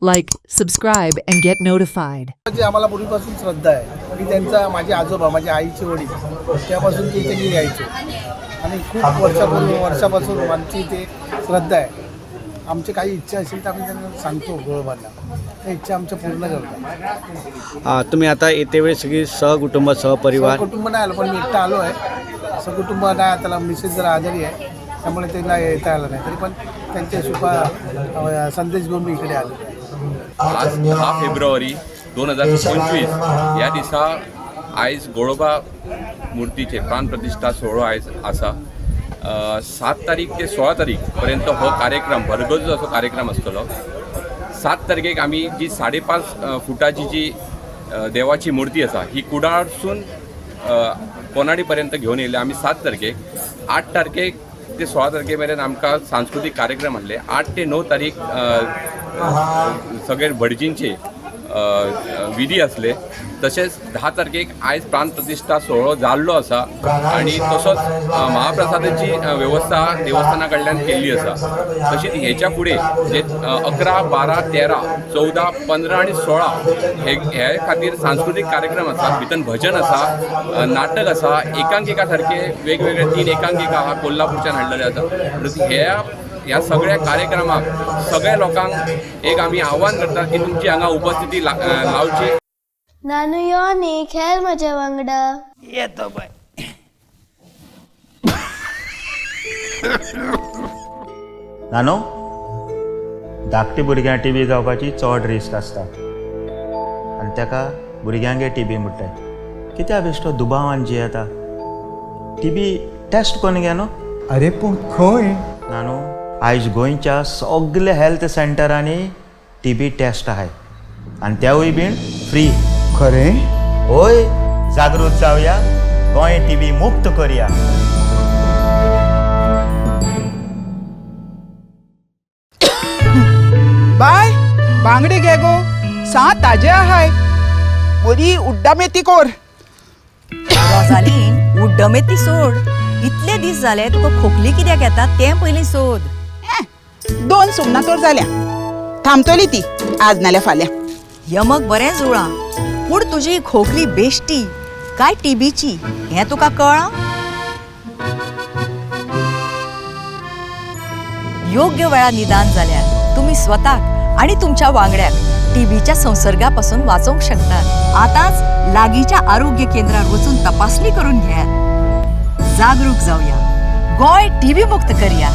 Like, subscribe, and get notified. जी आम्हाला पूर्वीपासून श्रद्धा आहे की त्यांचा माझे आजोबा माझ्या आईचे वडील त्यापासून ते इथे मी यायचो आणि खूप वर्षापासून आमची इथे श्रद्धा आहे. आमची काही इच्छा असेल तर आम्ही त्यांना सांगतो गोळोबांना, त्या इच्छा आमच्या पूर्ण करतात. तुम्ही आता येते वेळी सगळी सहकुटुंब सहपरिवार कुटुंब नाही आलं, पण मी एकटा आलो आहे. सहकुटुंब नाही, त्याला मिसेस जरा आजारी आहे त्यामुळे त्यांना येता आलं नाही, तरी पण त्यांचे शुभ संदेश घेऊन मी इकडे आलो. आज 10 फेब्रुवारी 2025 या दिसा आयज गोळोबा मुर्तीचे प्राणप्रतिष्ठा सोहळो आयज आसा. 7 तारीख ते 16 तारीख पर्यंत हो कार्यक्रम भरगच्च असो कार्यक्रम आसतलो. 7 तारखेक आमी जी 5.5 फुटाची जी देवाची मूर्ती आसा ही कुडाळसून कोनाडी पर्यंत घेवन येयले आमी 7 तारखेक. 8 तारखेक ते 16 तारखे मेरेन आमकां सांस्कृतिक कार्यक्रम आहले. 8 ते 9 तारीख सगळे भटजींचे विधी असले. तसेच 10 तारखेक आयज प्राणप्रतिष्ठा सोहळो जाल्लो आसा आणि तसोच महाप्रसादाची व्यवस्था देवस्थाना कडल्यान केल्ली आसा. तशीच हेच्या फुडें जे 11, 12, 13, 14, 15 आणि 16 हे खातीर सांस्कृतिक कार्यक्रम आसा. भितर भजन आसा, नाटक आसा, एकांकिका सारखे वेगवेगळे 3 एकांकिका हा कोल्हापूरच्यान हाडलेले आसा. ह्या सगळ्या कार्यक्रमाक सगळ्या लोकांक एक आमी आव्हान करतात की तुमची हांगा उपस्थिती लावची. नानू यो न्ही, खेळ म्हज्या वांगडा. येतो बाय. नानो धाकटी भुरग्यां टीबी जावपाची चड रिस्क आसता आनी ताका भुरग्यांगे टीबी म्हणटात. कित्याक बेश्टो दुबावान जियेता? टीबी टेस्ट कोन्न घे न्हू. अरे पूण खंय? नानू आयज गोंयच्या सगल्या हेल्थ सेंटरांनी टीबी टेस्ट आहाय आनी तेवूय बीन फ्री. खरें? होय, जागृत जावया, गोंय टीबी मुक्त करया. बाय बांगडे घे गो, सा ताजे आहाय. बरी उड्डा मेथी कोर. रोजालीन उड्डमेथी सोड. इतले दीस जाले तुका खोकली कित्याक येता तें पयलीं सोद. 2 सुमनां तर जाल्या, थांबतली ती आज नाल्या फाल्यां. यमक बरें जुळां, पूण तुजी खोकली बेश्टी काय टीबीची हें तुका कळ्ळां? योग्य वेळार निदान जाल्यार तुमी स्वताक आणि तुमच्या वांगड्याक टीबीच्या संसर्गापासून वाचोवंक शकतात. आतांच लागींच्या आरोग्य केंद्रार वचून तपासणी करून घेयात. जागरूक जावया, गोंय टीबी मुक्त करया.